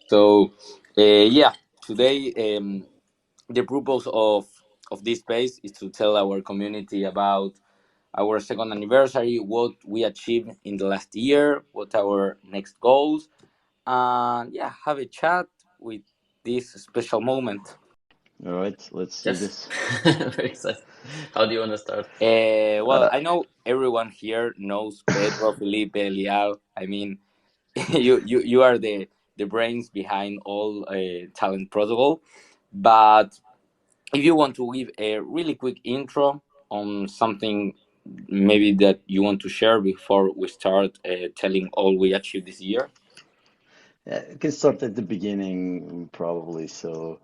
So, yeah, today the purpose of this space is to tell our community about our second anniversary, what we achieved in the last year, what our next goals, and yeah, have a chat with this special moment. All right, let's do Yes, this. very excited. How do you want to start? Well, Uh, I know everyone here knows Pedro, Filipe, Liao. I mean, you are the brains behind all talent protocol. But if you want to give a really quick intro on something maybe that you want to share before we start telling all we achieved this year. yeah, I can start at the beginning, probably. So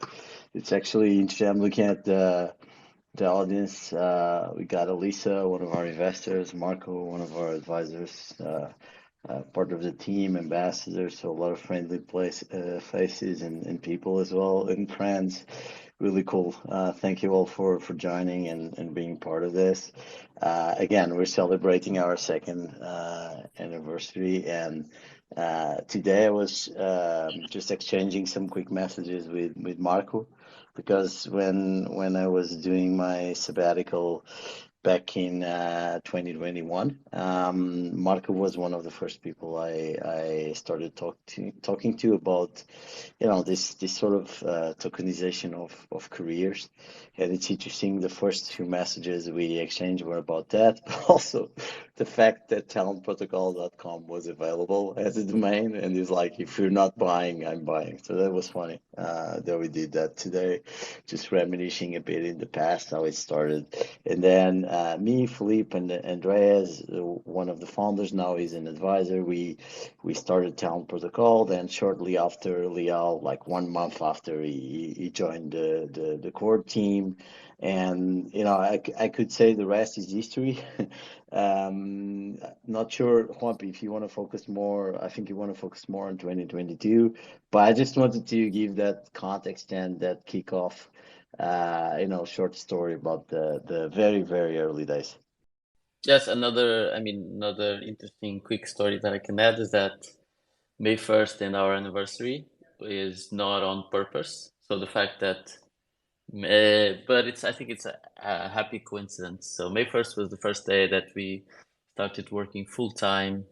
it's actually interesting. I'm looking at the audience. We got Elisa, one of our investors, Marco, one of our advisors, part of the team, ambassadors, so a lot of friendly faces and people as well, and friends. Really cool. Thank you all for joining and being part of this. Again, we're celebrating our second anniversary, and today I was just exchanging some quick messages with Marco because when I was doing my sabbatical back in 2021. Marco was one of the first people I started talking to about, this sort of tokenization of careers. And it's interesting, the first few messages we exchanged were about that, but also the fact that talentprotocol.com was available as a domain. And it's like, if you're not buying, I'm buying. So that was funny that we did that today, just reminiscing a bit in the past, how it started. And then me, Filipe, and Andreas, one of the founders now, is an advisor. We started Talent Protocol. Then shortly after, Liao, like 1 month after, he joined the core team. And I could say the rest is history. Not sure, Juanpi, if you want to focus more. I think you want to focus more on 2022, but I just wanted to give that context and that kickoff short story about the very, very early days. Yes, another interesting quick story that I can add is that May 1st and our anniversary is not on purpose. So the fact that, but I think it's a happy coincidence. So May 1st was the first day that we started working full time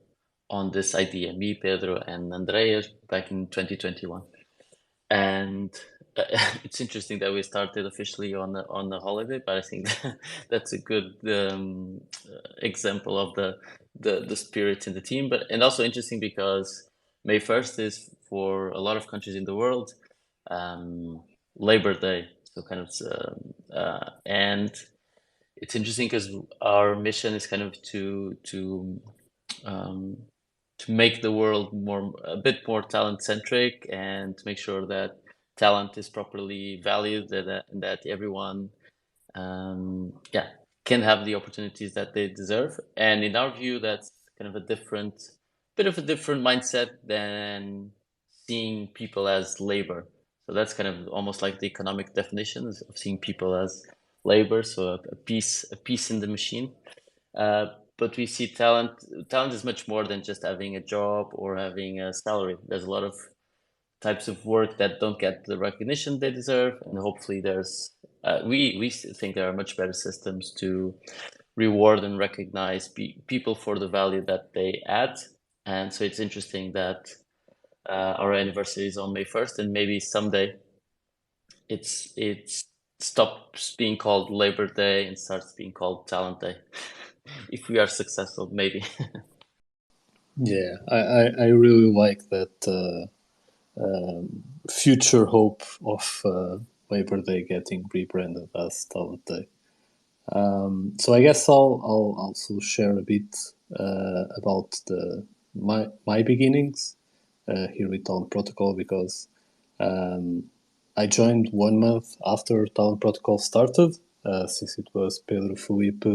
on this idea, me, Pedro, and Andreas back in 2021. And it's interesting that we started officially on the holiday, but I think that's a good example of the spirit in the team. But and also interesting because May 1st is for a lot of countries in the world um, Labor Day. So kind of and it's interesting because our mission is kind of um, to make the world a bit more talent centric and to make sure that talent is properly valued and that everyone yeah can have the opportunities that they deserve. And in our view, that's kind of a bit of a different mindset than seeing people as labor. So that's kind of almost like the economic definition of seeing people as labor, so a piece in the machine. Uh, but we see talent. Talent is much more than just having a job or having a salary. There's a lot of types of work that don't get the recognition they deserve, and hopefully we think there are much better systems to reward and recognize people for the value that they add. And so it's interesting that our anniversary is on May 1st, and maybe someday it's stops being called Labor Day and starts being called Talent Day. If we are successful, maybe. Yeah, I really like that future hope of Labor Day getting rebranded as Talent Day. So I guess I'll also share a bit about my beginnings here with Talent Protocol because I joined 1 month after Talent Protocol started, since it was Pedro, Filipe,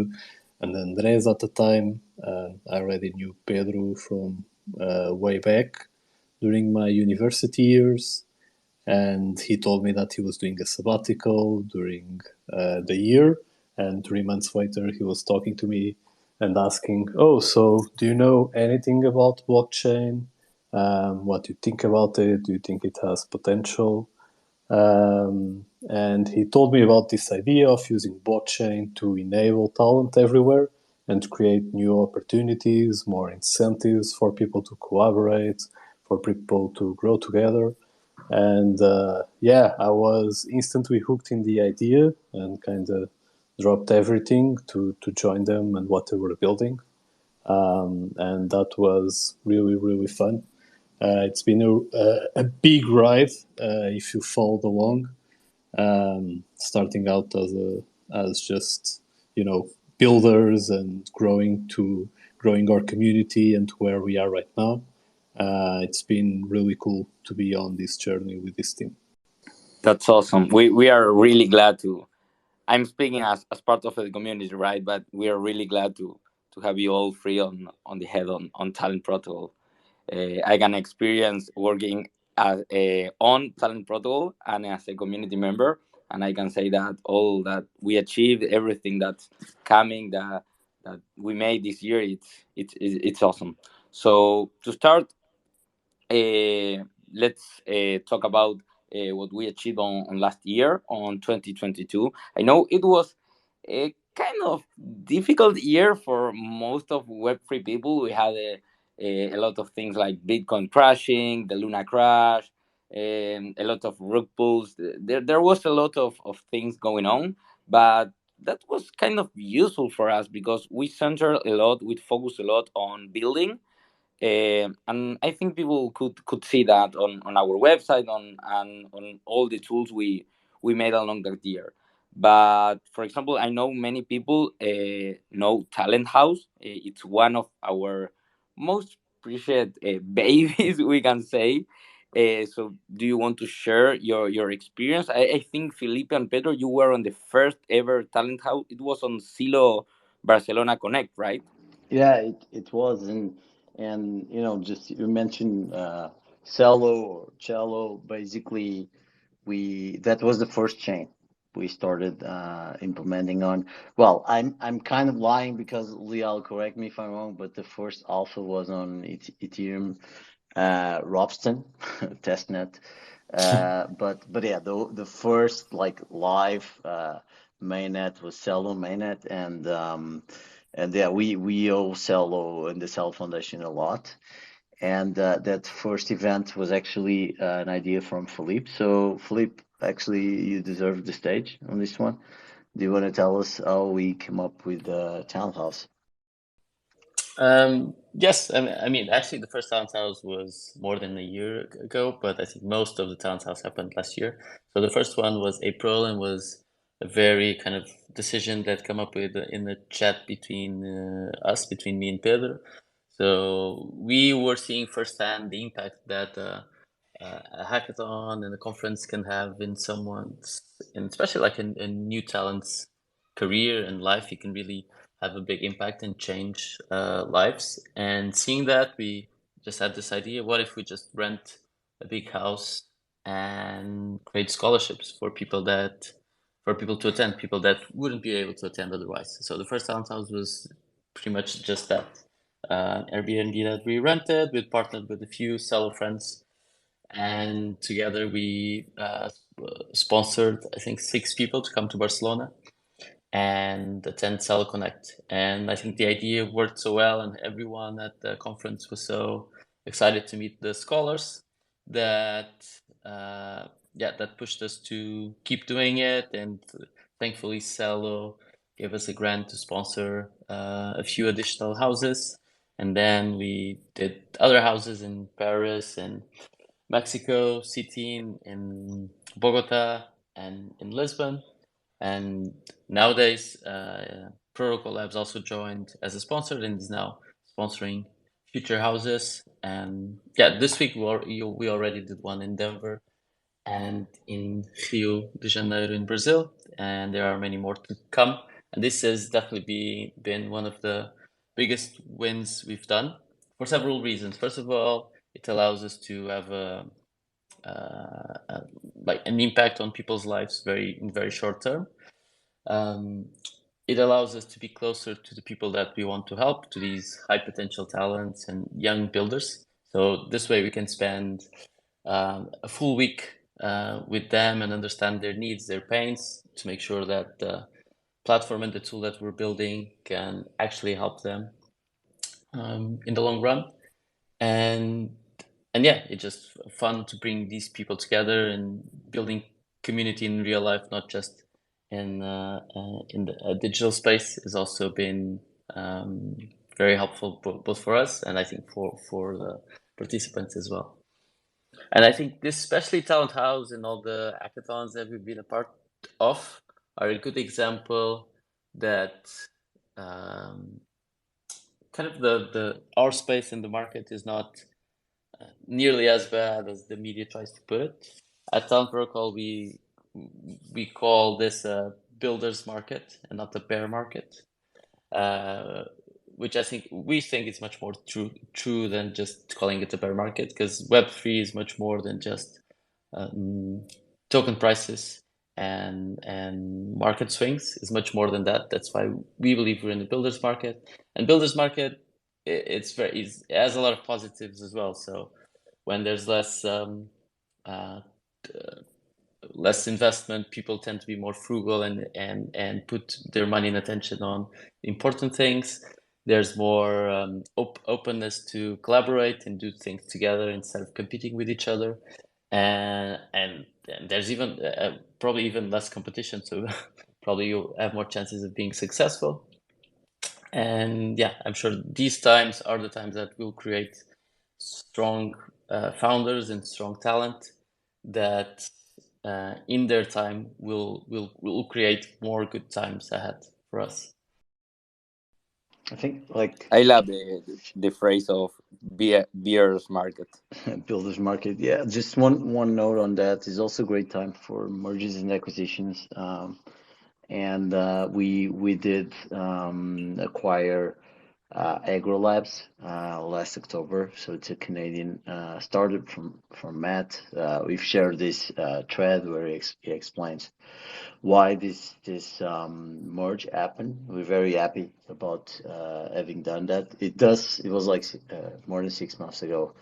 and Andres at the time. I already knew Pedro from way back during my university years, and he told me that he was doing a sabbatical during the year. And 3 months later, he was talking to me and asking, "Oh, so do you know anything about blockchain? What do you think about it? Do you think it has potential? And he told me about this idea of using blockchain to enable talent everywhere and create new opportunities, more incentives for people to collaborate, for people to grow together. And yeah, I was instantly hooked in the idea and kind of dropped everything to join them and what they were building. And that was really, really fun. It's been a big ride if you followed along, starting out as just builders and growing our community and where we are right now. It's been really cool to be on this journey with this team. That's awesome. We are really glad to. I'm speaking as part of the community, right? But we are really glad to have you all free on the head on Talent Protocol. I can experience working on Talent Protocol and as a community member, and I can say that all that we achieved, everything that's coming, that we made this year, it's awesome. So to start, let's talk about what we achieved on last year on 2022. I know it was a kind of difficult year for most of Web3 people. We had a lot of things like Bitcoin crashing, the Luna crash, and a lot of rug pulls. There was a lot of things going on, but that was kind of useful for us because we center a lot, we focus a lot on building, and I think people could see that on our website and on all the tools we made along that year. But for example, I know many people know Talent House. It's one of our most precious babies, we can say. So, do you want to share your experience? I think Filipe and Pedro, you were on the first ever Talent House. It was on Silo Barcelona Connect, right? Yeah, it was, and just you mentioned cello or cello. Basically, we that was the first chain we started implementing on. Well, I'm kind of lying because Leal, correct me if I'm wrong, but the first alpha was on Ethereum Robston testnet. But yeah, the first like live mainnet was Celo mainnet, and yeah, we owe Celo and the Celo Foundation a lot. And that first event was actually an idea from Filipe. So Filipe, actually, you deserve the stage on this one. Do you want to tell us how we came up with the townhouse? Yes, I mean, actually, the first Talent House was more than a year ago, but I think most of the Talent House happened last year. So the first one was April and was a very kind of decision that come up with in the chat between us, between me and Pedro. So we were seeing firsthand the impact that a hackathon and a conference can have in someone's, and especially like in new talent's career and life. You can really have a big impact and change lives. And seeing that, we just had this idea: what if we just rent a big house and create scholarships for people to attend, people that wouldn't be able to attend otherwise? So the first talent house was pretty much just that. Airbnb that we rented. We partnered with a few seller friends, and together we sponsored, I think, 6 people to come to Barcelona and attend Seller Connect. And I think the idea worked so well, and everyone at the conference was so excited to meet the scholars that yeah, that pushed us to keep doing it. And thankfully, Cello gave us a grant to sponsor a few additional houses. And then we did other houses in Paris and Mexico City, in Bogota, and in Lisbon. And nowadays, Protocol Labs also joined as a sponsor and is now sponsoring future houses. And yeah, this week we already did one in Denver and in Rio de Janeiro in Brazil, and there are many more to come. And this has definitely been one of the biggest wins we've done for several reasons. First of all, it allows us to have like an impact on people's lives in very short term. Um, it allows us to be closer to the people that we want to help, to these high potential talents and young builders. So this way we can spend a full week with them and understand their needs, their pains, to make sure that the platform and the tool that we're building can actually help them in the long run. And yeah, it's just fun to bring these people together and building community in real life, not just in the digital space, has also been very helpful both for us and I think for the participants as well. And I think this, especially Talent House and all the hackathons that we've been a part of, are a good example that kind of the our space in the market is not nearly as bad as the media tries to put it. At Talent Protocol, we call this a builder's market and not a bear market, which I think we think is much more true than just calling it a bear market, because Web3 is much more than just token prices and market swings. Is much more than that. That's why we believe we're in the builders market, and builders market it has a lot of positives as well. So when there's less investment, people tend to be more frugal and put their money and attention on important things. There's more openness to collaborate and do things together instead of competing with each other, and there's even probably even less competition, so probably you'll have more chances of being successful. And yeah, I'm sure these times are the times that will create strong founders and strong talent that in their time will create more good times ahead for us. I think like I love the phrase of beer's market. builders market. Yeah, just one note on that is also a great time for mergers and acquisitions. And we did acquire AgroLabs last October. So it's a Canadian startup from Matt. We've shared this thread where he explains why this merge happened. We're very happy about having done that. It was like more than 6 months ago.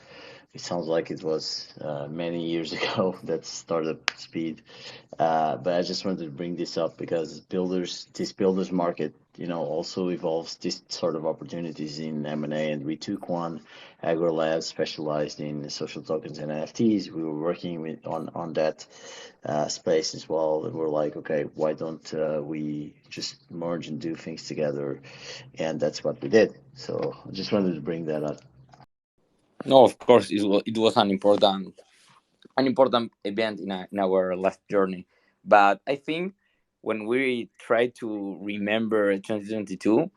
It sounds like it was many years ago that startup speed. But I just wanted to bring this up because this builders market, also evolves this sort of opportunities in M&A, and we took one, AgroLabs, specialized in social tokens and NFTs. We were working on that space as well, and we're like, okay, why don't we just merge and do things together? And that's what we did. So I just wanted to bring that up. No, of course, it was an important event in our last journey. But I think when we try to remember 2022,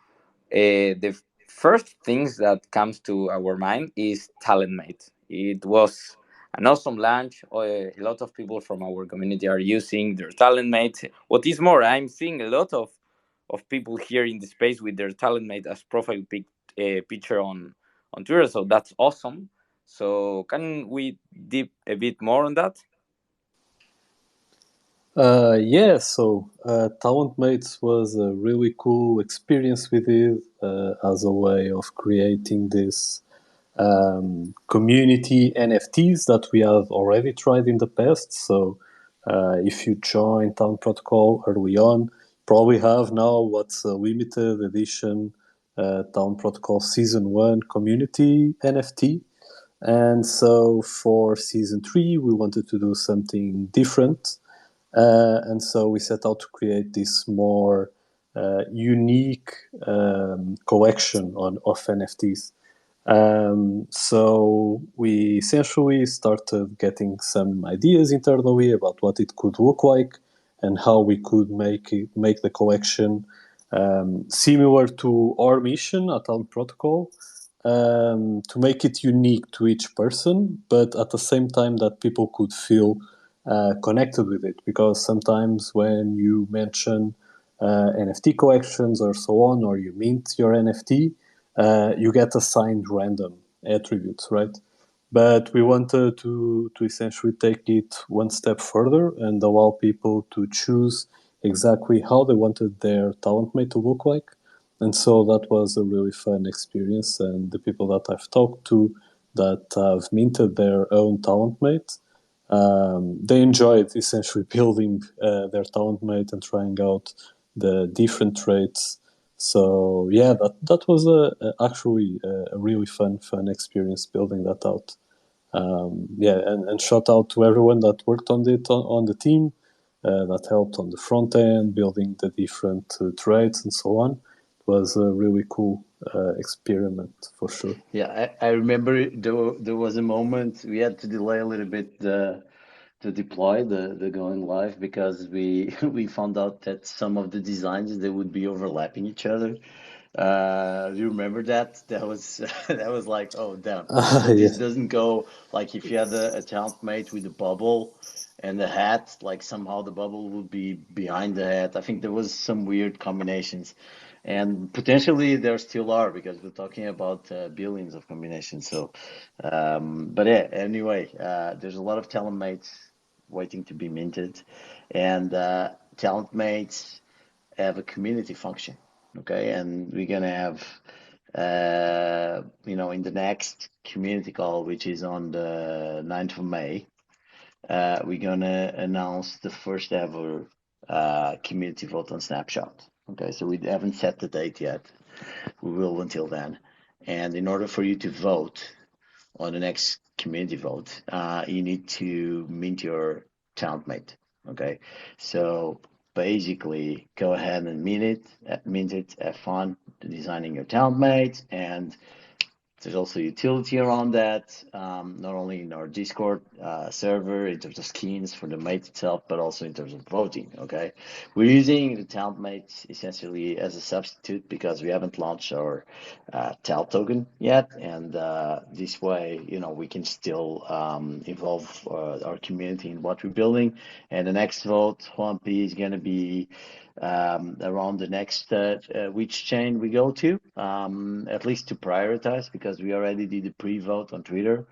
the first things that comes to our mind is TalentMate. It was an awesome launch. A lot of people from our community are using their TalentMate. What is more, I'm seeing a lot of people here in the space with their TalentMate as profile picture on Twitter. So that's awesome. So can we deep a bit more on that? Yeah, so Talent Mates was a really cool experience with it as a way of creating this community NFTs that we have already tried in the past. So if you join Talent Protocol early on, probably have now what's a limited edition Talent Protocol Season 1 community NFT. And so for Season 3, we wanted to do something different. And so we set out to create this more unique collection of NFTs. So we essentially started getting some ideas internally about what it could look like and how we could make the collection similar to our mission at Talent Protocol, to make it unique to each person, but at the same time that people could feel connected with it. Because sometimes when you mention NFT collections or so on, or you mint your NFT, you get assigned random attributes, right? But we wanted to essentially take it one step further and allow people to choose exactly how they wanted their talent mate to look like. And so that was a really fun experience. And the people that I've talked to, that have minted their own talent mate. They enjoyed essentially building their talent mate and trying out the different traits. So yeah, that was actually a really fun experience building that out. Yeah, and shout out to everyone that worked on it on the team, that helped on the front end, building the different traits and so on. It was a really cool experiment for sure. Yeah, I remember there was a moment we had to delay a little bit to deploy the going live because we we found out that some of the designs they would be overlapping each other. Do you remember that? That was that was like, oh damn. So Yeah. this doesn't go like if you had a talent mate with a bubble and the hat, like somehow the bubble would be behind the hat. I think there was some weird combinations, and potentially there still are because we're talking about billions of combinations. So, but yeah, anyway, there's a lot of talent mates waiting to be minted, and talent mates have a community function. Okay, and we're gonna have in the next community call, which is on the 9th of May, we're gonna announce the first ever community vote on Snapshot. Okay, so we haven't set the date yet. We will until then. And in order for you to vote on the next community vote, you need to mint your talent mate. Okay, so basically, go ahead and mint it, have fun designing your talent mate, and there's also utility around that, not only in our Discord server in terms of skins for the mate itself, but also in terms of voting. Okay, we're using the talent mate essentially as a substitute because we haven't launched our tal token yet, and this way, we can still involve our community in what we're building. And the next vote, Juanpi, is going to be around the next which chain we go to, at least to prioritize because we already did a pre-vote on Twitter.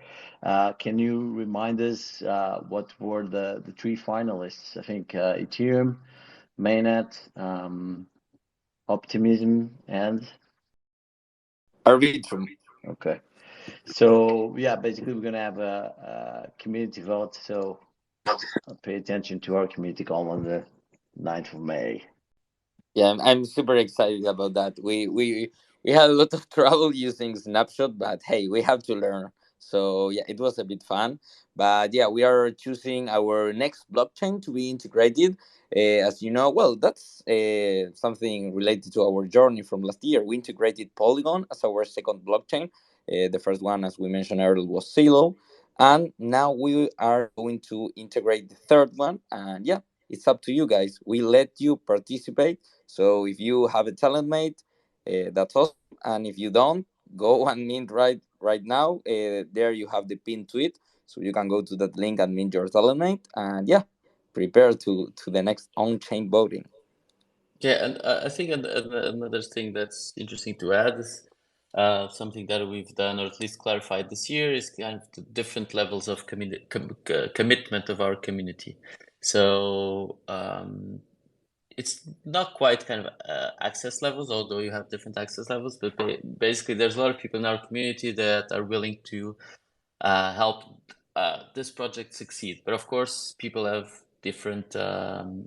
Can you remind us what were the three finalists? I think Ethereum, Mainnet, Optimism, and Arbitrum. okay. So yeah, basically we're gonna have a community vote. So pay attention to our community call on the 9th of May. Yeah, I'm super excited about that. We had a lot of trouble using Snapshot, but hey, we have to learn. So yeah, it was a bit fun. But yeah, we are choosing our next blockchain to be integrated. As you know, well, that's something related to our journey from last year. We integrated Polygon as our second blockchain. The first one, as we mentioned earlier, was Silo, and now we are going to integrate the third one. And yeah, it's up to you guys. We let you participate, so if you have a talent mate, that's awesome. And if you don't, go and mint right now. There you have the pinned tweet, so you can go to that link and mint your talent mate. And yeah, prepare to the next on-chain voting. Yeah, and I think another thing that's interesting to add is something that we've done, or at least clarified this year, is kind of the different levels of commitment of our community. So it's not quite kind of access levels, although you have different access levels, but basically there's a lot of people in our community that are willing to help this project succeed. But of course, people have different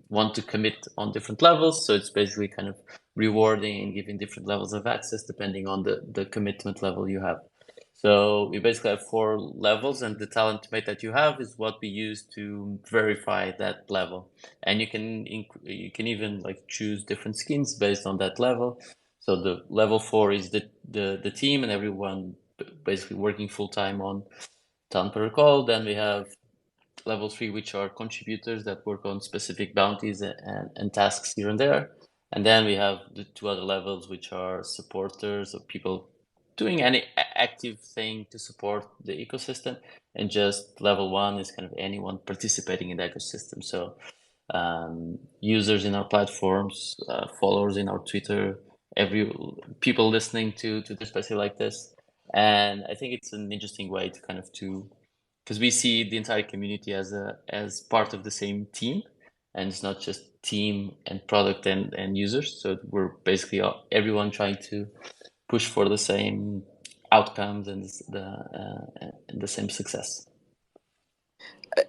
want to commit on different levels, so it's basically kind of rewarding and giving different levels of access depending on the commitment level you have. So we basically have 4 levels, and the talent mate that you have is what we use to verify that level. And you can even like choose different skins based on that level. So the level 4 is the team and everyone basically working full time on talent protocol. Then we have level 3, which are contributors that work on specific bounties and tasks here and there. And then we have the 2 other levels, which are supporters, or people doing any active thing to support the ecosystem. And just level 1 is kind of anyone participating in the ecosystem. So users in our platforms, followers in our Twitter, every people listening to this, especially like this. And I think it's an interesting way to kind of because we see the entire community as part of the same team, and it's not just team and product and users. So we're basically everyone trying to push for the same outcomes and the same success.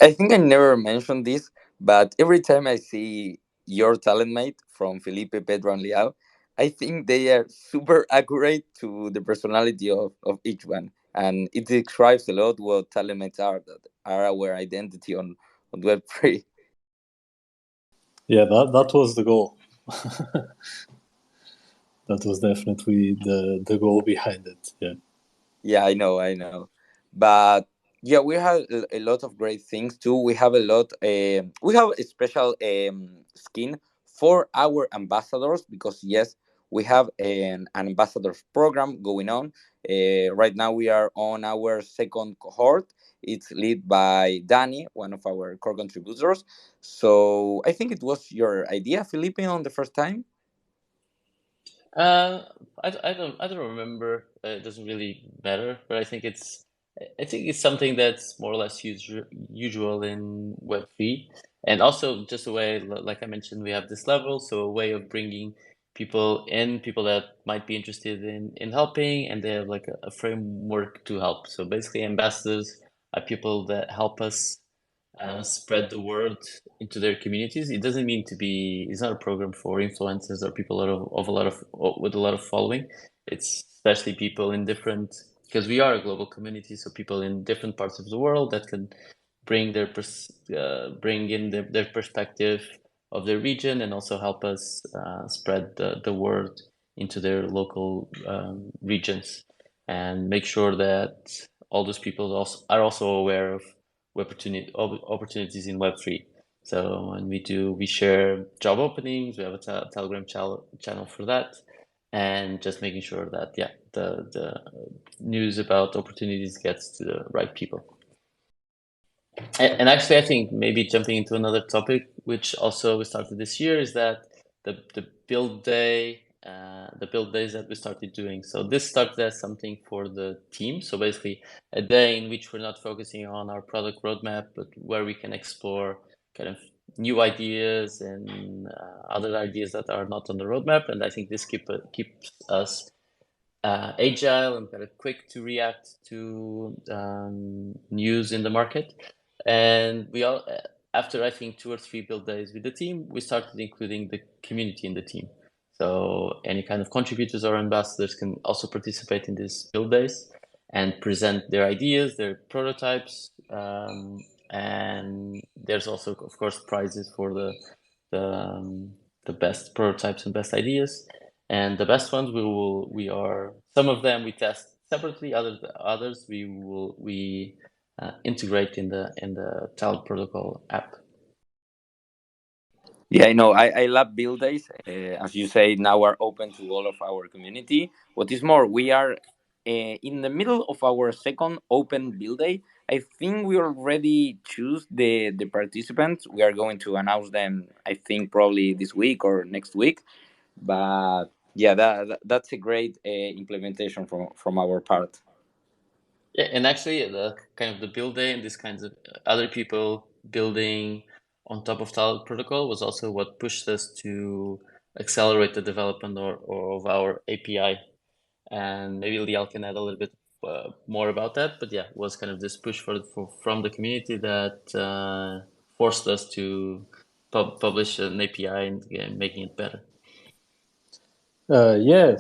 I think I never mentioned this, but every time I see your talent mate from Felipe, Pedro, and Liao, I think they are super accurate to the personality of each one. And it describes a lot what talent mates are, that are our identity on Web3. Yeah, that was the goal. That was definitely the goal behind it. Yeah. Yeah, I know. But yeah, we have a lot of great things too. We have a lot. We have a special skin for our ambassadors because yes, we have an ambassadors program going on. Right now, we are on our second cohort. It's led by Danny, one of our core contributors. So I think it was your idea, Felipe, on the first time. Uh, I don't remember. It doesn't really matter, but I think it's something that's more or less usual in Web3, and also just a way, like I mentioned, we have this level, so a way of bringing people in, people that might be interested in helping, and they have like a framework to help. So basically, ambassadors are people that help us spread the word into their communities. It doesn't mean to be. It's not a program for influencers or people of a lot of with a lot of following. It's especially people in different because we are a global community, so people in different parts of the world that can bring in their perspective of their region and also help us spread the word into their local regions and make sure that all those people are also aware of opportunities in Web3. So when we share job openings, we have a Telegram channel for that, and just making sure that yeah, the news about opportunities gets to the right people. And actually, I think maybe jumping into another topic, which also we started this year, is that the build days that we started doing. So this started as something for the team. So basically, a day in which we're not focusing on our product roadmap, but where we can explore kind of new ideas and other ideas that are not on the roadmap. And I think this keeps us agile and kind of quick to react to news in the market. And we all, after I think 2 or 3 build days with the team, we started including the community in the team. So any kind of contributors or ambassadors can also participate in these build days and present their ideas, their prototypes, and there's also, of course, prizes for the best prototypes and best ideas. And the best ones we are some of them we test separately, others we integrate in the Talent Protocol app. Yeah, I know. I love build days. As you say, now are open to all of our community. What is more, we are in the middle of our second open build day. I think we already choose the participants. We are going to announce them. I think probably this week or next week. But yeah, that's a great implementation from our part. Yeah, and actually, the kind of the build day and these kinds of other people building on top of Talent Protocol was also what pushed us to accelerate the development or of our API. And maybe Lial can add a little bit more about that. But yeah, it was kind of this push from the community that forced us to publish an API and making it better. Yeah,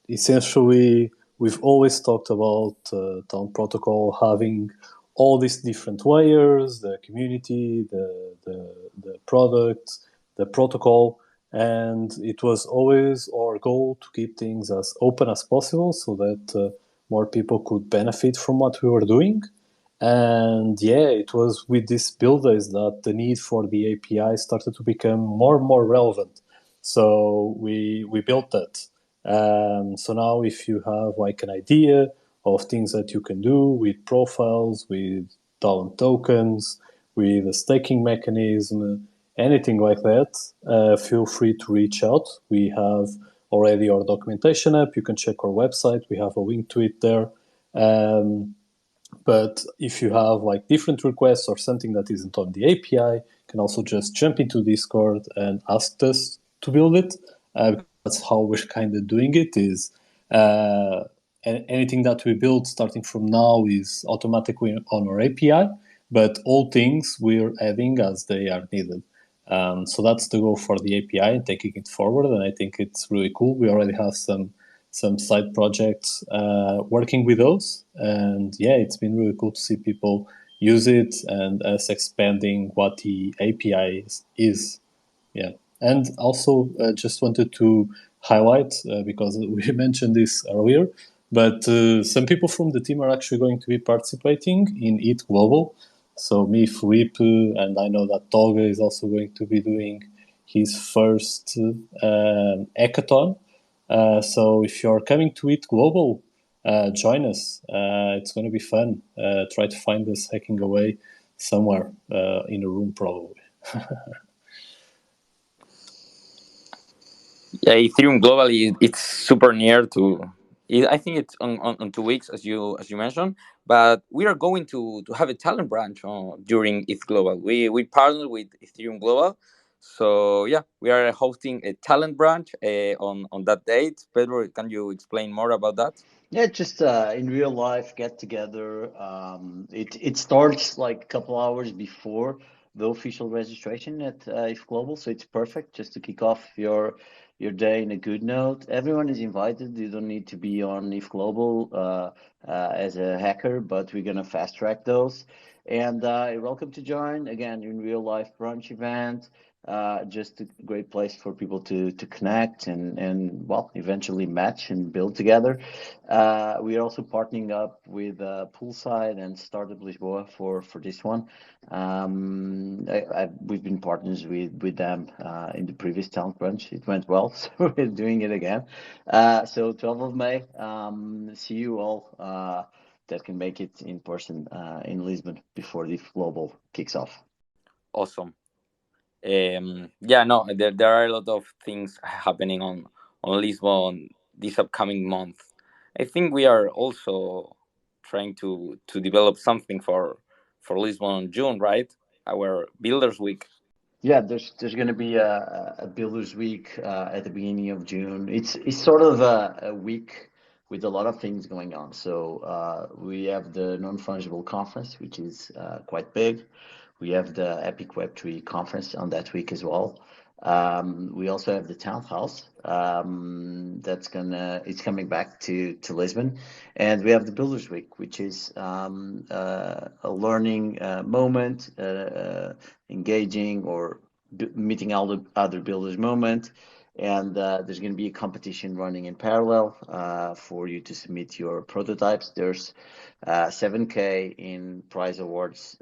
essentially, we've always talked about Talent Protocol having all these different layers: the community, the product, the protocol, and it was always our goal to keep things as open as possible so that more people could benefit from what we were doing. And yeah, it was with these builders that the need for the API started to become more and more relevant. So we built that. So now if you have like an idea of things that you can do with profiles, with talent tokens, with a staking mechanism, anything like that, feel free to reach out. We have already our documentation up. You can check our website. We have a link to it there. But if you have like different requests or something that isn't on the API, you can also just jump into Discord and ask us to build it. That's how we're kind of doing it. Is anything that we build starting from now is automatically on our API, but all things we're adding as they are needed. So that's the goal for the API and taking it forward, and I think it's really cool. We already have some side projects working with those, and yeah, it's been really cool to see people use it and us expanding what the API is. Yeah, and also just wanted to highlight because we mentioned this earlier, but some people from the team are actually going to be participating in Eat Global. So me, Filipe, and I know that Tolga is also going to be doing his first hackathon. So if you're coming to Eat Global, join us. It's going to be fun. Try to find us hacking away somewhere in a room, probably. Yeah, Ethereum globally, it's super near to. I think it's on 2 weeks, as you mentioned. But we are going to have a talent branch during ETH Global. We partner with Ethereum Global, so yeah, we are hosting a talent branch on that date. Pedro, can you explain more about that? Yeah, just in real life get together. It starts like a couple hours before the official registration at If Global, so it's perfect just to kick off your day in a good note. Everyone is invited. You don't need to be on If Global as a hacker, but we're gonna fast track those. And you're welcome to join again in real life brunch event. Just a great place for people to connect and well eventually match and build together. We are also partnering up with Poolside and Startup Lisboa for this one. We've been partners with them in the previous Talent Crunch. It went well, so we're doing it again. So 12th of May, see you all that can make it in person in Lisbon before the global kicks off. Awesome. Yeah, no, there are a lot of things happening on Lisbon this upcoming month. I think we are also trying to develop something for Lisbon in June, right? Our Builders Week. Yeah, there's going to be a Builders Week at the beginning of June. It's sort of a week with a lot of things going on. So we have the non-fungible conference, which is quite big. We have the Epic Web3 conference on that week as well. We also have the townhouse it's coming back to Lisbon, and we have the Builders Week, which is a learning moment, engaging or meeting all the other builders moment. And there's going to be a competition running in parallel for you to submit your prototypes. There's 7K in prize awards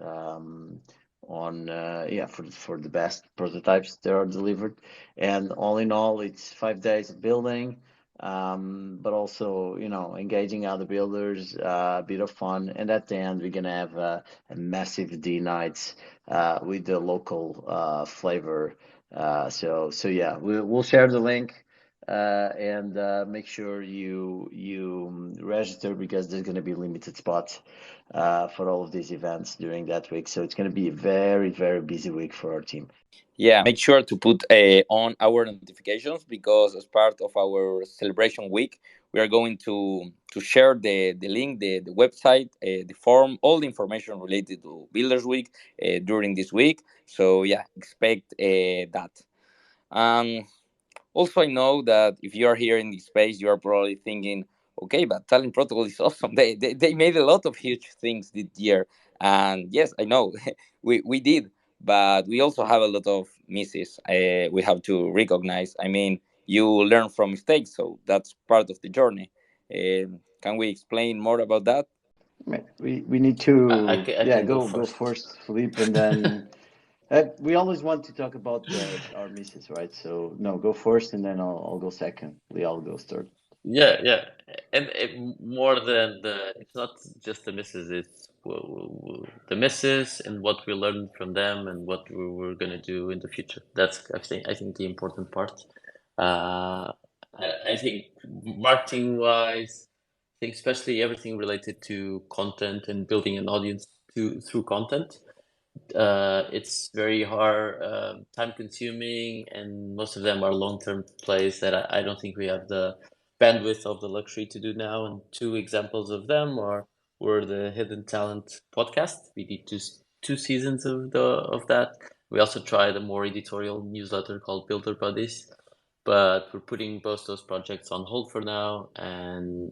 on yeah for the best prototypes that are delivered. And all in all, it's 5 days of building, but also engaging other builders, a bit of fun. And at the end, we're gonna have a massive D nights with the local flavor. So yeah, we'll share the link and make sure you register because there's going to be limited spots for all of these events during that week. So it's going to be a very, very busy week for our team. Yeah, make sure to put on our notifications because as part of our celebration week, we are going to share the link, the website, the form, all the information related to Builders Week during this week. So yeah, expect that. Um, Also, I know that if you are here in this space, you are probably thinking, okay, but Talent Protocol is awesome. They made a lot of huge things this year. And yes, I know we did, but we also have a lot of misses we have to recognize. I mean, you learn from mistakes, so that's part of the journey. Can we explain more about that? Right. We need I to, can, I yeah, can go go first. first, Philippe, and then we always want to talk about our misses, right? So no, go first, and then I'll go second. Lial goes third. Yeah, yeah, and more than it's not just the misses, it's the misses and what we learned from them and what we're gonna do in the future. That's I think the important part. I think marketing wise, I think especially everything related to content and building an audience through content. It's very hard, time consuming, and most of them are long term plays that I don't think we have the bandwidth of the luxury to do now. And two examples of them were the Hidden Talent podcast. We did two seasons of that. We also tried a more editorial newsletter called Builder Buddies, but we're putting both those projects on hold for now and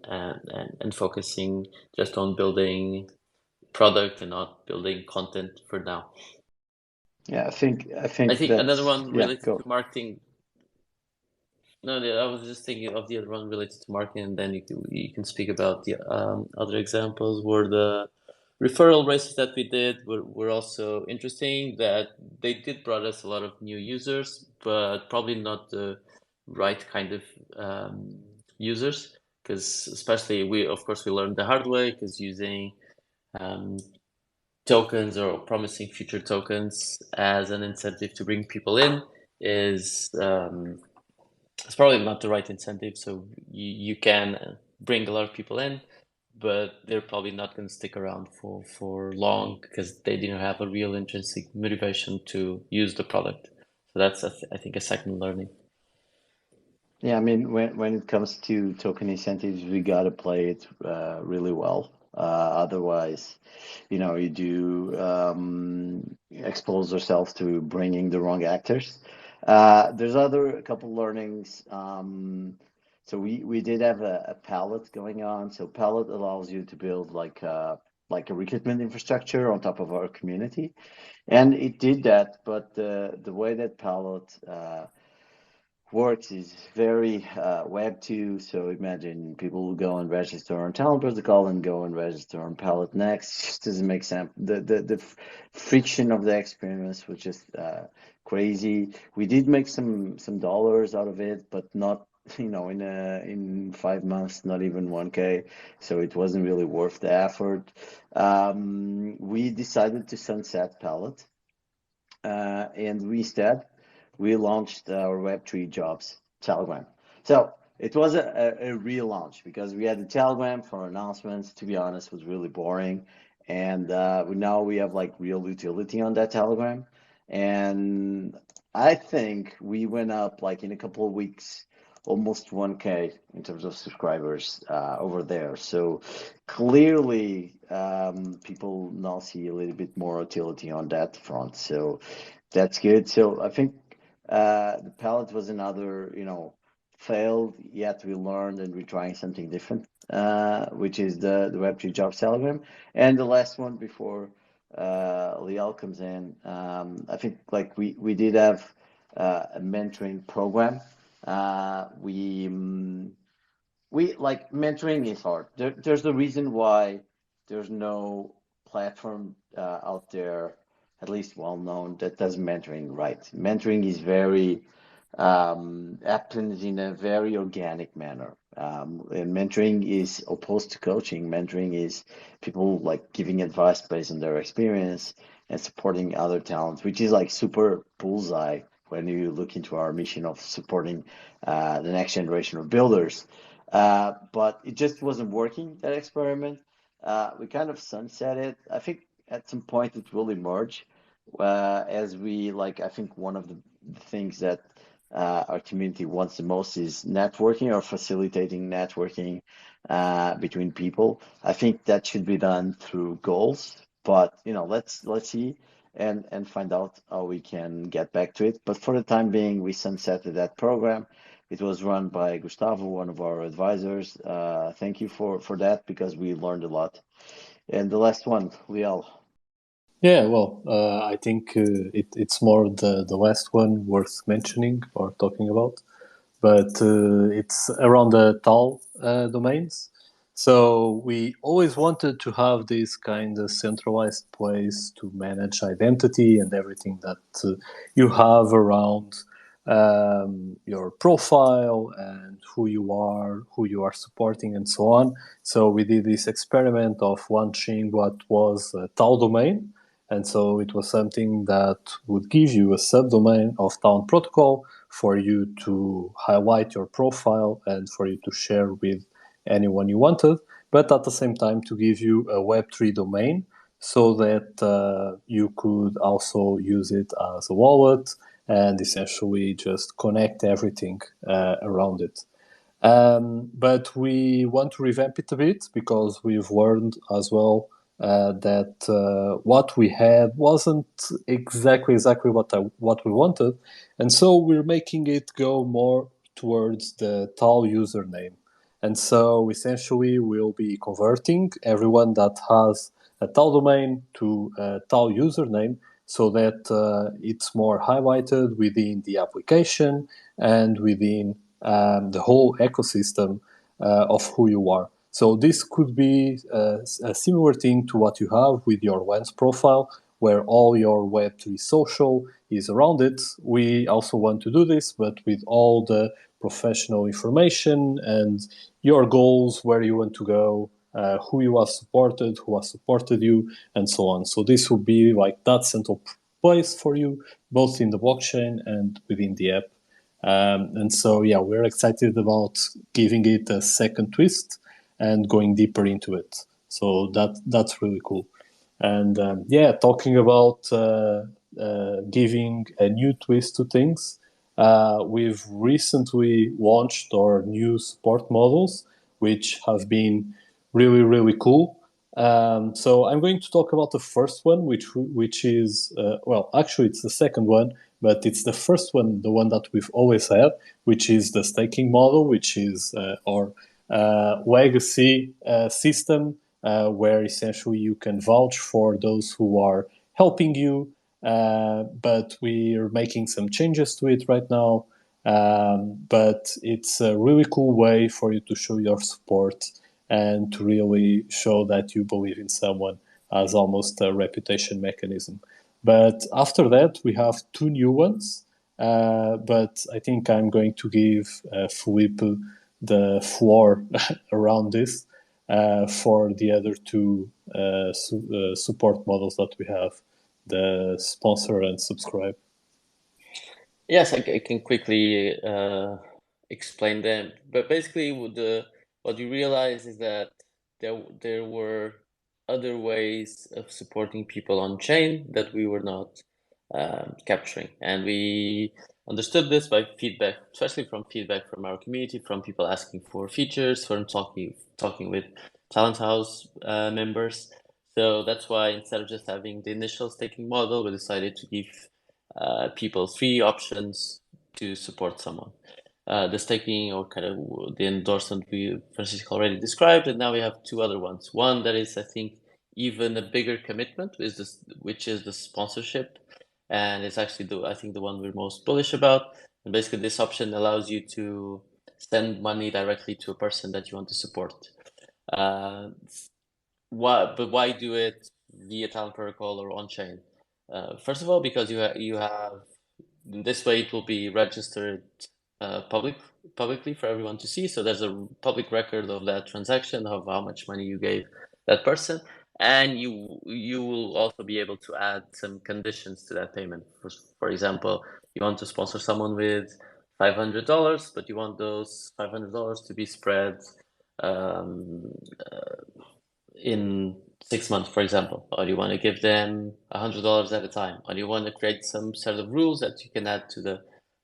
focusing just on building product and not building content for now. Yeah, I I think think another that's one yeah, related go. to marketing. No, I was just thinking of the other one related to marketing, and then you can speak about the other examples. Were the referral races that we did were also interesting. That they did brought us a lot of new users, but probably not the right kind of users. Because especially we, of course, we learned the hard way. Because using um, tokens or promising future tokens as an incentive to bring people in is it's probably not the right incentive. So you can bring a lot of people in, but they're probably not going to stick around for long because they didn't have a real intrinsic motivation to use the product. So that's I think a second learning. Yeah, I mean, when it comes to token incentives, we gotta play it really well. Otherwise, you do expose yourself to bringing the wrong actors. There's a couple learnings. So we did have a palette going on. So palette allows you to build like a recruitment infrastructure on top of our community, and it did that. But the way that palette works is very Web 2. So imagine people will go and register on Talent Protocol and go and register on Palette Next. Just doesn't make sense. The friction of the experience was just crazy. We did make some dollars out of it, but not in 5 months, not even 1K. So it wasn't really worth the effort. We decided to sunset Palette, and we launched our Web3 Jobs Telegram. So it was a relaunch because we had the Telegram for announcements. To be honest, was really boring, and now we have like real utility on that Telegram, and I think we went up like in a couple of weeks, almost 1K in terms of subscribers over there. So clearly, people now see a little bit more utility on that front. So that's good. So I think the palette was another, failed, yet we learned and we're trying something different, which is the Web3 Jobs Telegram. And the last one before Liel comes in, I think like we did have a mentoring program. We like mentoring is hard. There's a reason why there's no platform out there, at least well known, that does mentoring right. Mentoring is very happens in a very organic manner. And mentoring is opposed to coaching. Mentoring is people like giving advice based on their experience and supporting other talents, which is like super bullseye when you look into our mission of supporting the next generation of builders. But it just wasn't working, that experiment. We kind of sunset it. I think at some point it will emerge as we like, I think one of the things that our community wants the most is networking or facilitating networking between people. I think that should be done through goals, but let's see and find out how we can get back to it. But for the time being, we sunsetted that program. It was run by Gustavo, one of our advisors. Thank you for that because we learned a lot. And the last one, Liel. Yeah, well, I think it's more the last one worth mentioning or talking about, but it's around the TAL domains. So we always wanted to have this kind of centralized place to manage identity and everything that you have around your profile and who you are supporting, and so on. So we did this experiment of launching what was a TAL domain. And so it was something that would give you a subdomain of Talent Protocol for you to highlight your profile and for you to share with anyone you wanted, but at the same time to give you a Web3 domain so that you could also use it as a wallet and essentially just connect everything around it. But we want to revamp it a bit because we've learned as well that what we had wasn't exactly what we wanted, and so we're making it go more towards the Tal username. And so essentially, we'll be converting everyone that has a Tal domain to a Tal username so that it's more highlighted within the application and within the whole ecosystem of who you are. So this could be a similar thing to what you have with your Lens profile, where all your Web3 social is around it. We also want to do this, but with all the professional information and your goals, where you want to go, who you have supported, who has supported you, and so on. So this will be like that central place for you, both in the blockchain and within the app. And so, yeah, we're excited about giving it a second twist and going deeper into it. So that's really cool. And yeah, talking about giving a new twist to things, we've recently launched our new support models, which have been really, really cool. So I'm going to talk about the first one, which is well, actually it's the second one, but it's the first one, the one that we've always had, which is the staking model, which is our legacy system, where essentially you can vouch for those who are helping you. But we are making some changes to it right now. But it's a really cool way for you to show your support and to really show that you believe in someone as almost a reputation mechanism. But after that, we have two new ones. But I think I'm going to give Filipe the floor around this for the other two support models that we have, the sponsor and subscribe. Yes, I can quickly explain them. But basically, what you realize is that there were other ways of supporting people on chain that we were not capturing, and we understood this by feedback, especially from feedback from our community, from people asking for features, from talking with Talent House members. So that's why instead of just having the initial staking model, we decided to give people three options to support someone. The staking or kind of the endorsement Francisco already described, and now we have two other ones. One that is, I think, even a bigger commitment, which is the sponsorship, and it's actually I think the one we're most bullish about. And basically, this option allows you to send money directly to a person that you want to support. Why do it via Talent Protocol or on chain? First of all, because you have this way it will be registered publicly for everyone to see. So there's a public record of that transaction, of how much money you gave that person, and you will also be able to add some conditions to that payment. For example, you want to sponsor someone with $500, but you want those $500 to be spread um, in 6 months, for example, or you want to give them $100 at a time, or you want to create some set of rules that you can add to the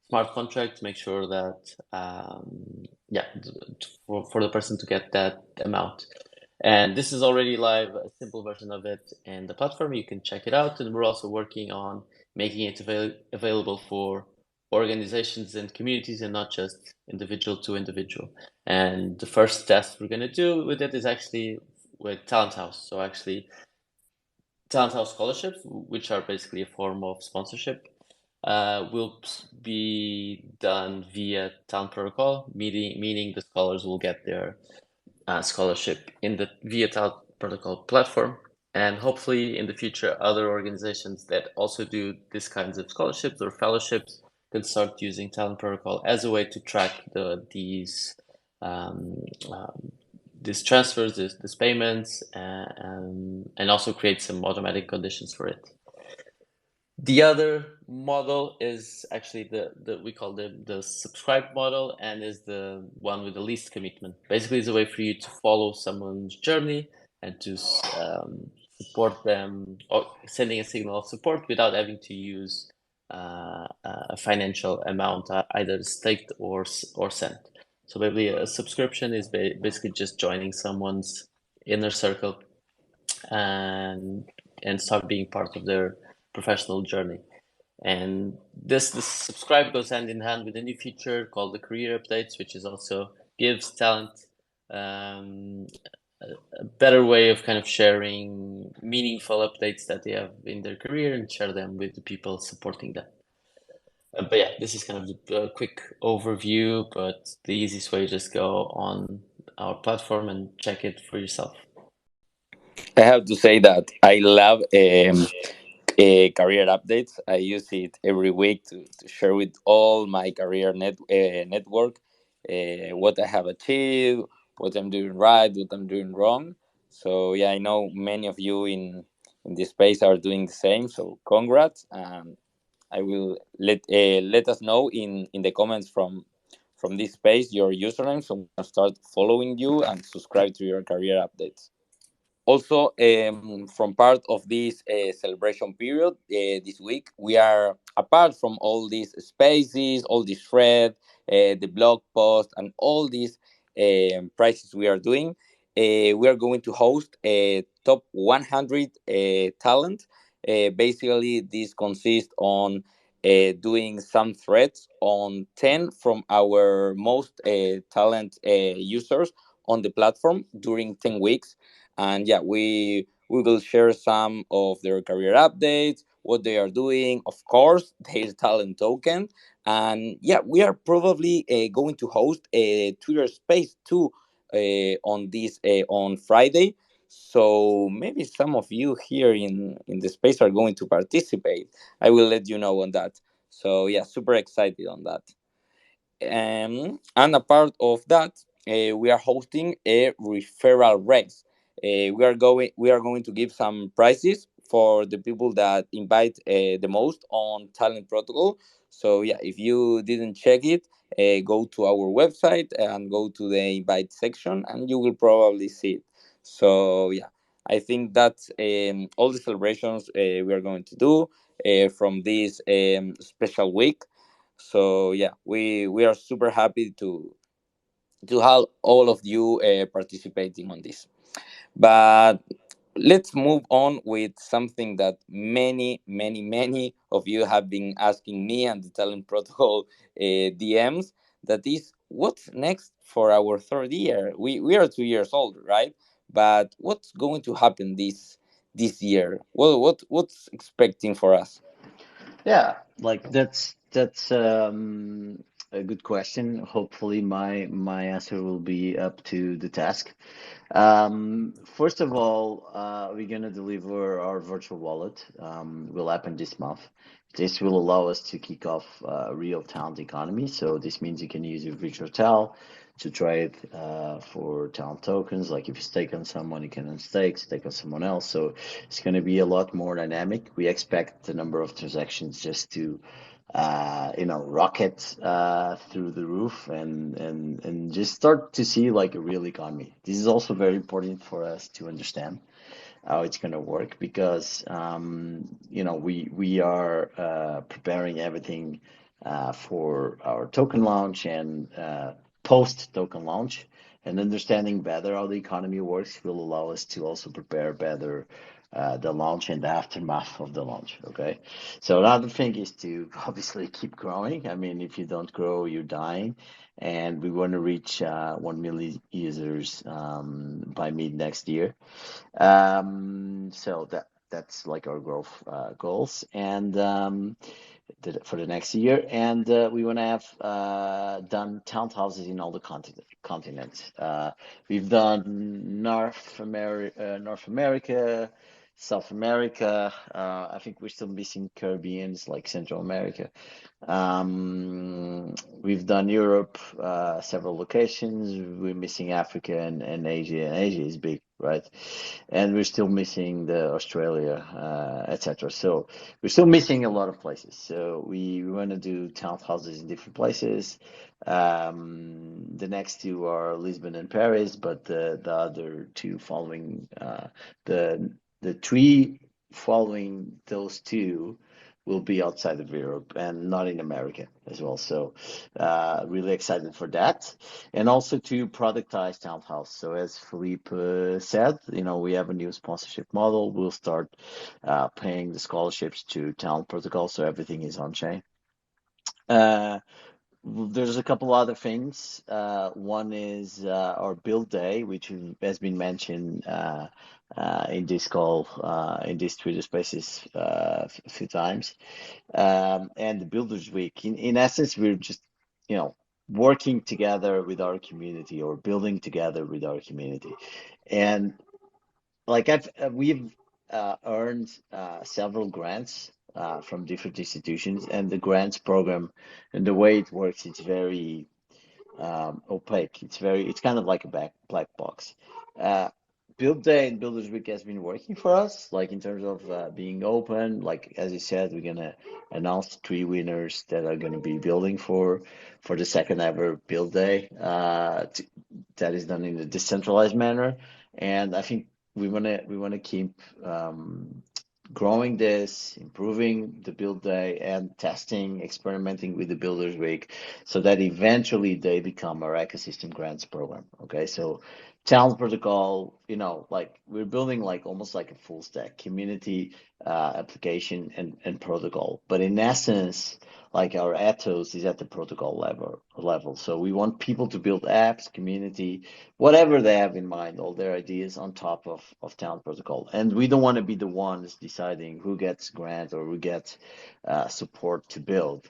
smart contract to make sure that, yeah, for the person to get that amount. And this is already live, a simple version of it in the platform. You can check it out. And we're also working on making it available for organizations and communities and not just individual to individual. And the first test we're going to do with it is actually with Talent House. So actually, Talent House scholarships, which are basically a form of sponsorship, will be done via Talent Protocol, meaning the scholars will get their scholarship in the via Talent Protocol platform. And hopefully in the future, other organizations that also do these kinds of scholarships or fellowships can start using Talent Protocol as a way to track um, these transfers, these payments, and also create some automatic conditions for it. The other model is actually the we call the subscribe model, and is the one with the least commitment. Basically, it's a way for you to follow someone's journey and to support them, or sending a signal of support without having to use a financial amount, either staked or sent. So maybe a subscription is basically just joining someone's inner circle and start being part of their professional journey. And this subscribe goes hand in hand with a new feature called the career updates, which is also gives talent um, a better way of kind of sharing meaningful updates that they have in their career and share them with the people supporting them. But yeah, this is kind of the quick overview, but the easiest way is just go on our platform and check it for yourself. I have to say that I love career updates. I use it every week to share with all my network what I have achieved, what I'm doing right, what I'm doing wrong. So yeah, I know many of you in this space are doing the same. So congrats, and I will let us know in the comments from this space your username, so we can start following you and subscribe to your career updates. Also, from part of this celebration period this week, we are apart from all these spaces, all this thread, the blog post, and all these prizes we are doing. We are going to host a top 100 talent. Basically, this consists on doing some threads on 10 from our most talent users on the platform during 10 weeks. And yeah, we will share some of their career updates, what they are doing, of course their talent token. And yeah, we are probably going to host a Twitter space too on this on Friday. So maybe some of you here in the space are going to participate. I will let you know on that. So yeah, super excited on that. And a part of that, we are hosting a referral race. We are going to give some prizes for the people that invite the most on Talent Protocol. So yeah, if you didn't check it, go to our website and go to the invite section, and you will probably see it. So yeah, I think that's all the celebrations we are going to do from this special week. So yeah, we are super happy to have all of you participating on this. But let's move on with something that many of you have been asking me and the Talent Protocol DMs. That is, what's next for our third year? We are 2 years old, right? But what's going to happen this year? What's expecting for us? Yeah, like that's a good question. Hopefully my answer will be up to the task. First of all, we're gonna deliver our virtual wallet. Will happen this month. This will allow us to kick off a real talent economy. So this means you can use your virtual towel to trade for talent tokens. Like if you stake on someone, you can stake on someone else. So it's going to be a lot more dynamic. We expect the number of transactions just to rocket through the roof and just start to see like a real economy. This is also very important for us to understand how it's going to work because we are preparing everything for our token launch and post token launch, and understanding better how the economy works will allow us to also prepare better the launch and the aftermath of the launch. Okay, so another thing is to obviously keep growing. I mean, if you don't grow, you're dying. And we want to reach 1 million users by mid next year. So that's like our growth goals and for the next year. And we want to have done townhouses in all the continents. We've done North America, South America. I think we're still missing Caribbeans like Central America. We've done Europe, several locations. We're missing Africa and Asia. And Asia is big, right? And we're still missing the Australia, etc. So we're still missing a lot of places. So we want to do townhouses in different places. The next two are Lisbon and Paris, but the other two following the three following those two will be outside of Europe and not in America as well. So really excited for that, and also to productize Talent House. So as Filipe said, we have a new sponsorship model. We'll start paying the scholarships to Talent Protocol, so everything is on chain. Uh, there's a couple other things. One is our build day, which has been mentioned in this call, in this Twitter Spaces a few times, and the Builders Week. In essence, we're just, you know, working together with our community or building together with our community. And like we've earned several grants from different institutions, and the grants program and the way it works, it's very opaque. It's kind of like a black box. Uh, Build Day and Builders Week has been working for us, like in terms of being open. Like as you said, we're gonna announce three winners that are gonna be building for the second ever Build Day. That is done in a decentralized manner, and I think we wanna keep growing this, improving the build day, and testing, experimenting with the Builders Week, so that eventually they become our ecosystem grants program. Okay, so Talent Protocol, like we're building like almost like a full stack community, application and protocol, but in essence, like our ethos is at the protocol level. So we want people to build apps, community, whatever they have in mind, all their ideas on top of Talent Protocol. And we don't want to be the ones deciding who gets grant or who gets support to build.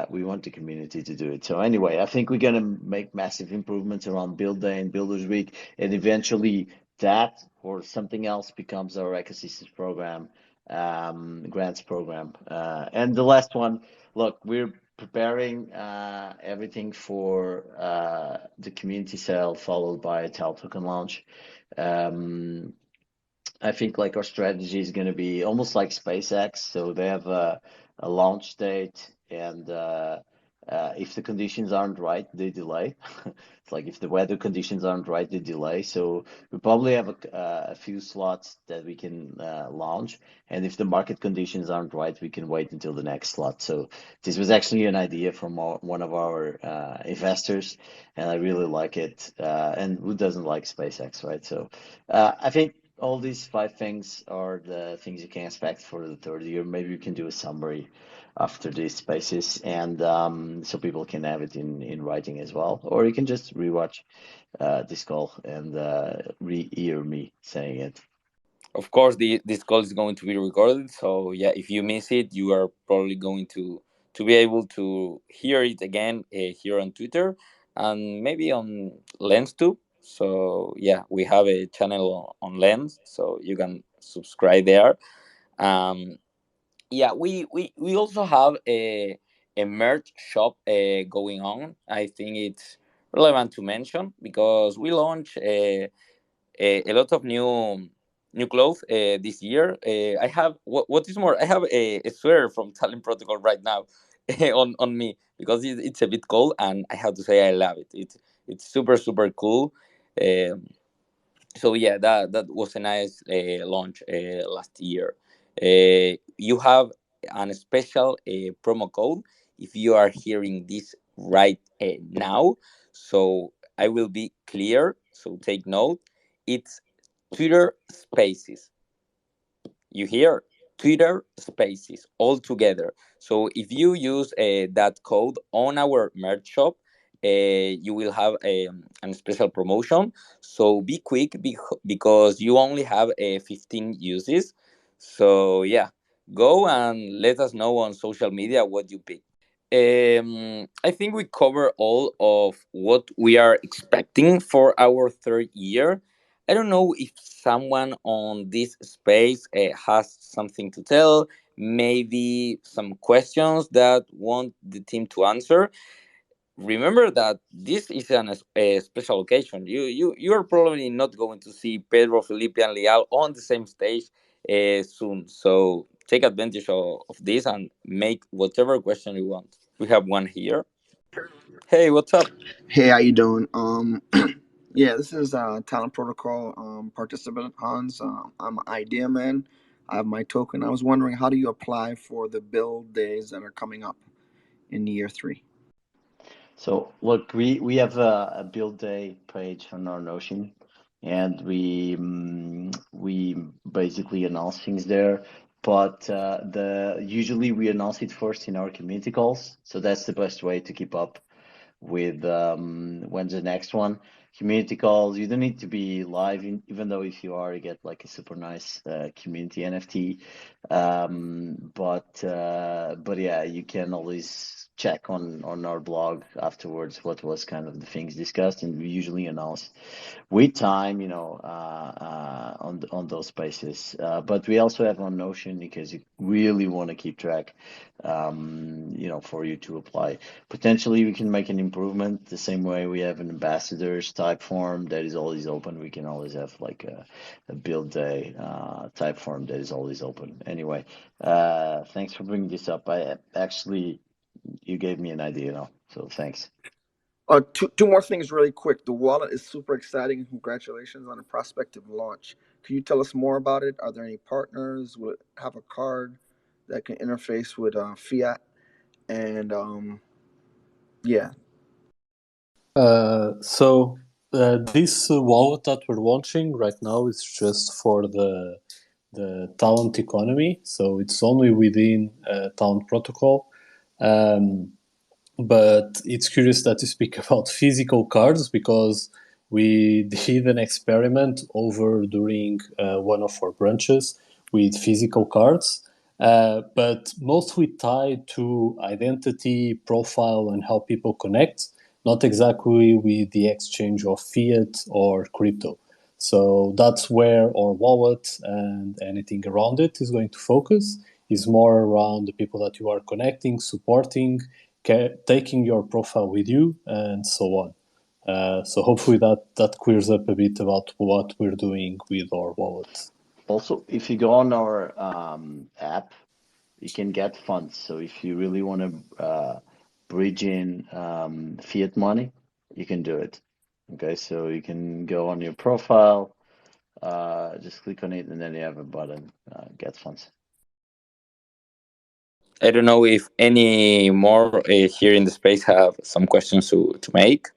We want the community to do it. So anyway, I think we're gonna make massive improvements around Build Day and Builders Week, and eventually that or something else becomes our ecosystems program, grants program. And the last one, look, we're preparing everything for the community sale, followed by a Tal token launch. Um, I think like our strategy is going to be almost like SpaceX. So they have a launch date, and if the conditions aren't right, they delay. It's like if the weather conditions aren't right, they delay. So we probably have a few slots that we can launch, and if the market conditions aren't right, we can wait until the next slot. So this was actually an idea from one of our investors, and I really like it. And who doesn't like SpaceX, right? So I think all these five things are the things you can expect for the third year. Maybe you can do a summary after these spaces, and so people can have it in writing as well. Or you can just rewatch this call and re-hear me saying it. Of course, this call is going to be recorded, so yeah, if you miss it, you are probably going to be able to hear it again here on Twitter and maybe on Lens too. So yeah, we have a channel on Lens, so you can subscribe there. Um, yeah, we also have a merch shop going on. I think it's relevant to mention because we launched a lot of new clothes this year. I have what is more, I have a sweater from Talent Protocol right now on me because it's a bit cold, and I have to say I love it. It's super cool. Um, so yeah, that was a nice launch last year. You have an special promo code if you are hearing this right now. So I will be clear. So take note. It's Twitter Spaces. You hear Twitter Spaces all together. So if you use that code on our merch shop, you will have a special promotion. So be quick because you only have 15 uses. So yeah, go and let us know on social media what you pick. I think we cover all of what we are expecting for our third year. I don't know if someone on this space has something to tell, maybe some questions that want the team to answer. Remember that this is a special occasion. You are probably not going to see Pedro, Felipe, and Leal on the same stage soon. So take advantage of this and make whatever question you want. We have one here. Hey, what's up? Hey, how you doing? Yeah, this is Talent Protocol participant Hans. I'm an idea man. I have my token. I was wondering, how do you apply for the build days that are coming up in year three? So look, we have a build day page on our Notion, and we basically announce things there. But the usually we announce it first in our community calls, so that's the best way to keep up with when's the next one. Community calls, you don't need to be live, even though if you are, you get like a super nice community NFT. But yeah, you can always check on our blog afterwards what was kind of the things discussed, and we usually announce with time, on those spaces. But we also have on Notion because you really want to keep track, for you to apply. Potentially, we can make an improvement the same way we have an ambassadors type form that is always open. We can always have like a build day type form that is always open. Anyway, thanks for bringing this up. I actually, you gave me an idea, so thanks. Two more things really quick. The wallet is super exciting, and congratulations on a prospective launch. Can you tell us more about it? Are there any partners? Will it have a card that can interface with fiat? And yeah. This wallet that we're launching right now is just for the talent economy. So it's only within talent protocol. But it's curious that you speak about physical cards because we did an experiment over during one of our branches with physical cards, but mostly tied to identity, profile, and how people connect, not exactly with the exchange of fiat or crypto. So that's where our wallet and anything around it is going to focus, is more around the people that you are connecting, supporting, taking your profile with you, and so on. So hopefully that clears up a bit about what we're doing with our wallet. Also, if you go on our app, you can get funds. So if you really want to bridge in fiat money, you can do it. Okay, so you can go on your profile, just click on it, and then you have a button, get funds. I don't know if any more here in the space have some questions to make.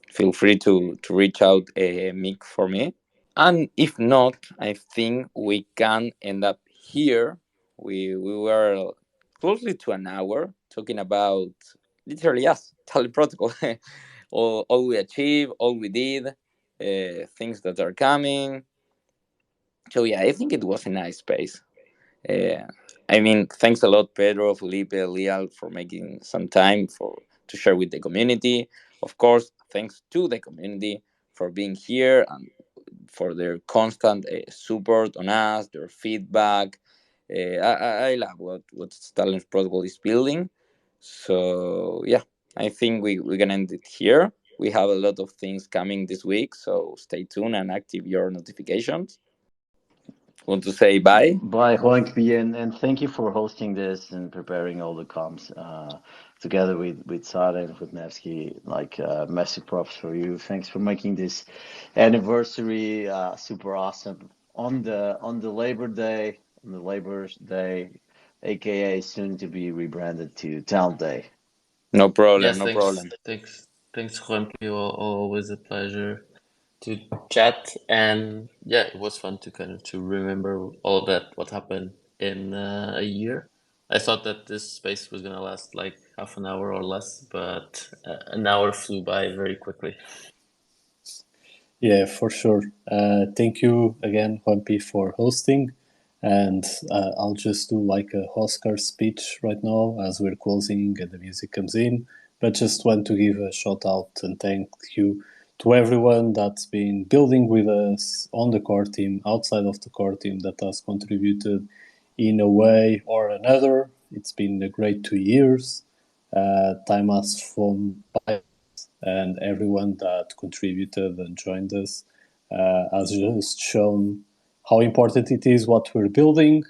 Feel free to reach out, Mick, for me. And if not, I think we can end up here. We were closely to an hour talking about literally us, Tally Protocol, all we achieved, all we did, things that are coming. So yeah, I think it was a nice space. Uh, I mean, thanks a lot, Pedro, Felipe, Leal, for making some time to share with the community. Of course, thanks to the community for being here and for their constant support on us, their feedback. I love what Talent Protocol is building. So yeah, I think we can end it here. We have a lot of things coming this week, so stay tuned and active your notifications. Want to say bye? Bye, Juanqui, and thank you for hosting this and preparing all the comms together with Sada and with Nevsky. Like, massive props for you. Thanks for making this anniversary super awesome on the Labor Day, aka soon to be rebranded to Town Day. No problem, Yes, no problem. thanks, Juanpi. Always a pleasure to chat, and yeah, it was fun to kind of to remember all of that what happened in a year. I thought that this space was gonna last like half an hour or less, but an hour flew by very quickly. Yeah, for sure. Thank you again, Juanpi, for hosting. And I'll just do like a Oscar speech right now as we're closing and the music comes in. But just want to give a shout out and thank you to everyone that's been building with us on the core team, outside of the core team, that has contributed in a way or another. It's been a great 2 years. Time has flown by, and everyone that contributed and joined us has just shown how important it is what we're building.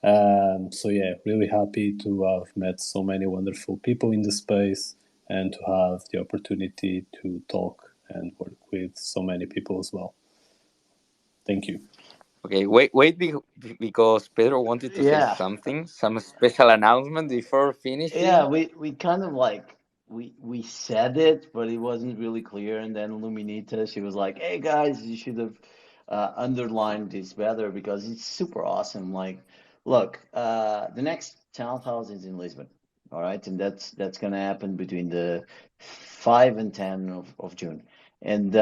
So yeah, really happy to have met so many wonderful people in the space and to have the opportunity to talk and work with so many people as well. Thank you. Okay, because Pedro wanted to say Yeah, something, some special announcement before yeah, finishing. we kind of like we said it, but it wasn't really clear. And then Luminita, she was like, "Hey guys, you should have underlined this better because it's super awesome." Like, look, the next townhouse is in Lisbon, all right, and that's gonna happen between the 5 and 10 of June, and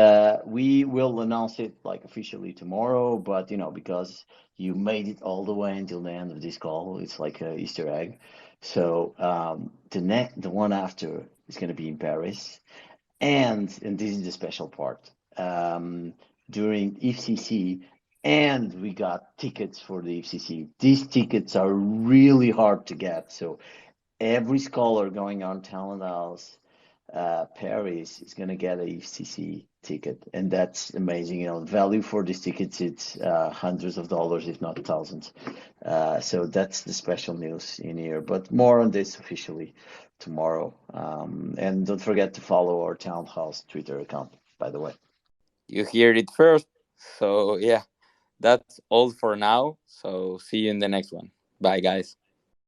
we will announce it like officially tomorrow. But because you made it all the way until the end of this call, it's like a Easter egg. So the one after is going to be in Paris, and this is the special part. During FCC, and we got tickets for the FCC. These tickets are really hard to get, so every scholar going on Talent House Paris is going to get a FCC ticket, and that's amazing. Value for these tickets, it's hundreds of dollars, if not thousands. So that's the special news in here, but more on this officially tomorrow. And don't forget to follow our Townhouse Twitter account, by the way. You hear it first. So yeah, that's all for now. So see you in the next one. Bye, guys.